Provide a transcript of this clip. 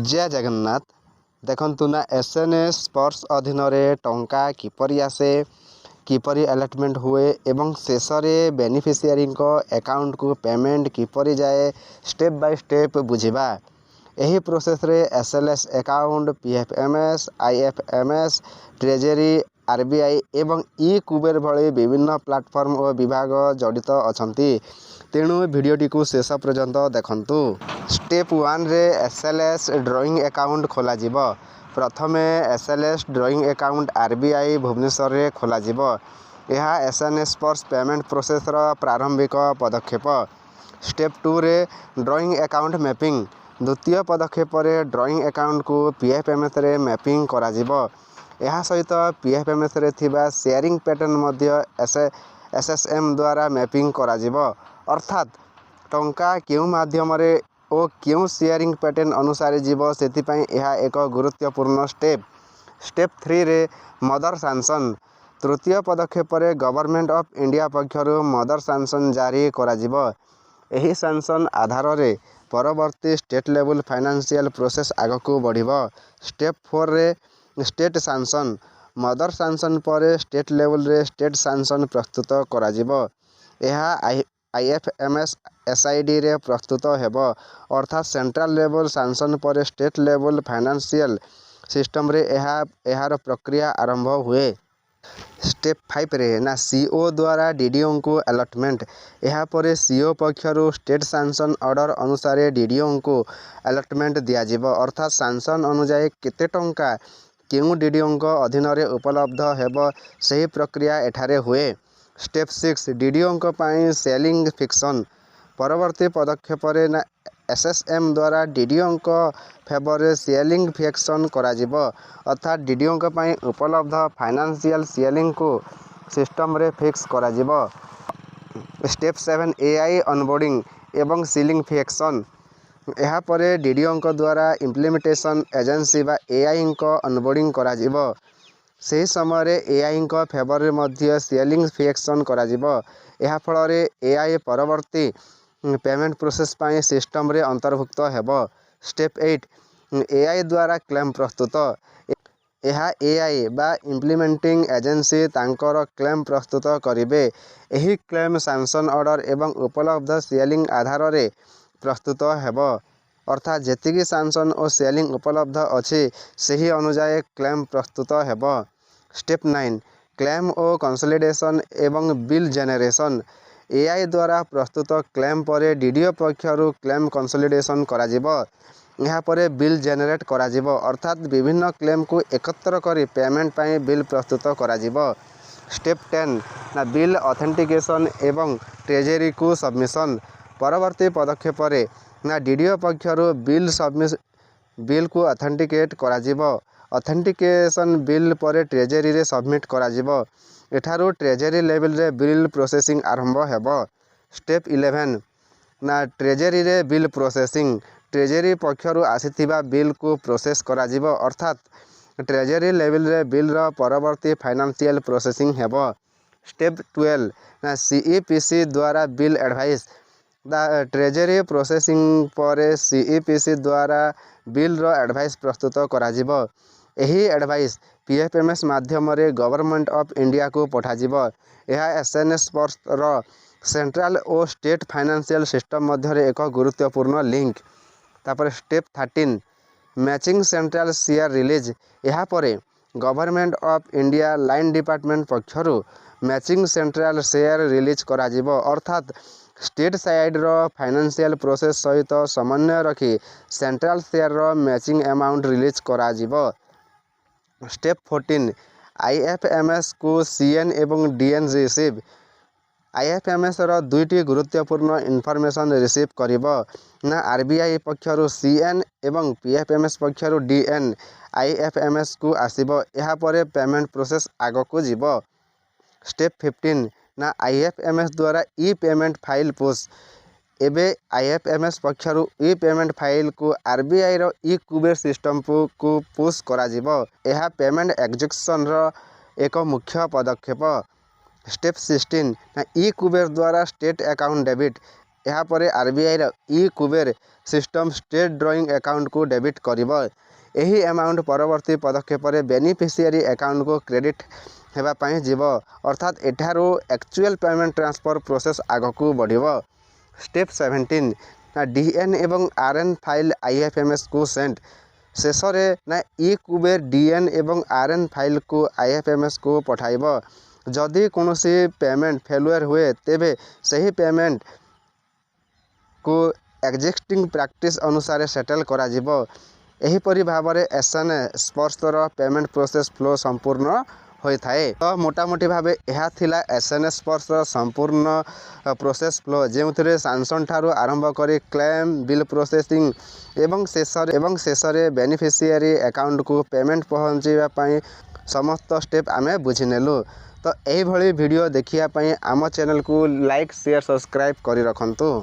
जय जगन्नाथ। देखंतु ना SNA स्पर्श अधीन टंका किपरि आसे किपरि अलॉटमेंट हुए एवं शेष में बेनिफिशियरी अकाउंट को पेमेंट किपरि जाए स्टेप बाय स्टेप बुझिबा। एही प्रोसेस रे SLS account PFMS IFMS treasury RBI एवं कुबेर भली विभिन्न प्लाटफॉर्म और विभाग जड़ित अछंती। तेणु वीडियोटी को शेष पर्यंत देखंतु। स्टेप 1 रे SLS ड्रॉइंग अकाउंट खोला जिवो। प्रथमे SLS drawing account RBI Bhubaneswar रे खोला जिवो। यह SNA स्पर्श पेमेंट प्रोसेस रो प्रारंभिक पदक्षेप। स्टेप 2 रे ड्रॉइंग अकाउंट मैपिंग। द्वितीय पदक्षेप रे ड्रॉइंग अकाउंट को PFMS रे मैपिंग करा जिवो। यह सहित PFMS रे थिबा शेयरिंग पैटर्न मध्य SSM द्वारा मैपिंग करा जिवो। अर्थात टंका केउ माध्यम रे ओ केउ शेयरिंग पैटर्न अनुसार जीवो सेतिपई यह एक गुरुत्वपूर्ण स्टेप। स्टेप 3 रे मदर सैंक्शन। तृतीय पदक्षेप रे गवर्नमेंट ऑफ इंडिया पक्षरु मदर सैंक्शन जारी करा जिवो। एही सैंक्शन आधार रे परवर्ती स्टेट लेवल फाइनेंशियल प्रोसेस आगकू बढ़िबो। स्टेप 4 रे स्टेट सैंक्शन। मदर सैंक्शन पर स्टेट लेवल रे स्टेट सैंक्शन प्रस्तुत करा जिवो। यह IFMS SID रे प्रस्तुत हेबो। अर्थात सेंट्रल लेवल सैंक्शन पर स्टेट लेवल फाइनेंशियल सिस्टम रे एहार प्रक्रिया आरंभ हुए। स्टेप 5 रे ना CO द्वारा DDO को अलॉटमेंट। यह पर CO पक्षरु स्टेट सैंक्शन ऑर्डर अनुसार DDO को अलॉटमेंट दिया जिवो। अर्थात सैंक्शन अनुसार केते टंका केउ DDO अधीन रे उपलब्ध हेबो सही प्रक्रिया एठारे हुए। स्टेप 6 DDO पाई सेलिंग फिक्सन। परवर्ती पदक्षेप रे ना SSM द्वारा DDO फेवर सेलिंग फिक्सन करा जिवो। अर्थात DDO पाई उपलब्ध फाइनेंशियल सेलिंग को सिस्टम रे फिक्स करा जिवो। स्टेप 7 AI onboarding एवं सीलिंग फिक्सन। यह पर DDO द्वारा इम्प्लीमेंटेशन एजेंसी बा AI onboarding करा जिवो। सही समय AI फेवर मध्य सेलिंग फिक्सन करा जिवो। यह फल रे AI परवर्ती पेमेंट प्रोसेस पाई सिस्टम रे अंतर्भुक्त हेबो। स्टेप 8 AI द्वारा क्लेम प्रस्तुत। यह AI बा इम्प्लीमेंटिंग एजेंसी तांकर क्लेम प्रस्तुत करिवे। एही क्लेम सैंक्शन ऑर्डर एवं उपलब्ध सेलिंग आधार रे प्रस्तुत हेबो। अर्थात जेतिकी सैंक्शन और सेलिंग उपलब्ध अछि सही अनुसार क्लेम प्रस्तुत हेबो। स्टेप 9 क्लेम और कंसोलिडेशन एवं बिल जेनरेशन। AI द्वारा प्रस्तुत क्लेम पर DDO पक्षरु क्लेम कंसोलिडेशन करा जिवो। यहाँ पर बिल जेनरेट करा जिवो। अर्थात विभिन्न क्लेम को एकत्र करी पेमेंट पाई बिल प्रस्तुत करा जिवो। स्टेप 10 ना बिल ऑथेंटिकेशन एवं ट्रेजरी को सबमिशन। परवर्ती पदक्षेप रे ना DDO पक्षरु बिल को ऑथेंटिकेट करा जिवो। ऑथेंटिकेशन बिल पर ट्रेजरी रे सबमिट करा जिवो। एठारू ट्रेजरी लेवल रे बिल प्रोसेसिंग आरंभ हेबो। स्टेप 11 ना ट्रेजरी रे बिल प्रोसेसिंग। ट्रेजरी पक्षरु आसीथिबा बिल को प्रोसेस करा जिवो। अर्थात ट्रेजरी लेवल रे बिल रो परवर्ती फाइनेंशियल प्रोसेसिंग हेबो। स्टेप 12 ना CEPC द्वारा बिल एडवाइस। ट्रेजरी प्रोसेसिंग पर CEPC द्वारा बिल रो एडवाइस प्रस्तुत करा जिवो। एही एडवाइस PFMS माध्यम रे गवर्नमेंट ऑफ इंडिया को पठा जिवो। यह SNA स्पर्श रो सेंट्रल और स्टेट फाइनेंशियल सिस्टम मध्य रे एक गुरुत्वपूर्ण लिंक। तापर step 13 matching central share release. यह पर government of India line department पक्षरु मैचिंग सेंट्रल शेयर रिलीज करा जिवो। अर्थात स्टेट साइड रो फाइनेंशियल प्रोसेस सहित समन्वय रखी सेंट्रल शेयर रो मैचिंग अमाउंट रिलीज करा जिवो। स्टेप 14 IFMS को CN एवं DN रिसीव। IFMS रो दुईटी गुरुत्वपूर्ण इनफॉरमेशन रिसीव करिवो ना RBI पक्षरु CN एवं PFMS पक्षरु DN IFMS को आसीबो। यह पर पेमेंट प्रोसेस आगो को जीवो। स्टेप 15 ना IFMS द्वारा पेमेंट फाइल पुश। एबे IFMS पक्षरु पेमेंट फाइल को RBI रो कुबेर सिस्टम को पुश करा जिवो। यह पेमेंट एग्जीक्यूशन रो एक मुख्य पदक्षेप। स्टेप 16 ना कुबेर द्वारा स्टेट अकाउंट डेबिट। यापर RBI e Kuber system state drawing account को डेबिट करिवो। एही अमाउंट परवर्ती पदक्षेप बेनिफिशियरी अकाउंट को क्रेडिट होगापाई जीव अर्थात एठारो एक्चुअल पेमेंट ट्रांसफर प्रोसेस आग को बढ़िवो। स्टेप 17 ना डीएन एवं आरएन फाइल आईएफएमएस को सेंड शेष ना ई कुबेर डीएन एवं आरएन फाइल को आईएफएमएस को पठाइब। जदि कोनोसी पेमेंट फेलुअर हुए तेबे सही पेमेंट को एक्जिस्टिंग प्रैक्टिस अनुसार सेटल करा जिवो। एहीपरि भाव एसएनए स्पर्शर पेमेंट प्रोसेस फ्लो संपूर्ण होता है। तो मोटामोटी भाव यह थिला एसएनए स्पर्श संपूर्ण प्रोसेस फ्लो जो सैंक्शन ठारू आरंभ कर क्लेम बिल प्रोसेसिंग एवं शेष बेनिफिशियरी अकाउंट को पेमेंट पहुँचाई समस्त स्टेप आमे बुझीनेलु। तो यही वीडियो देखिया आम चैनल को लाइक शेयर सब्सक्राइब करी रखंतु।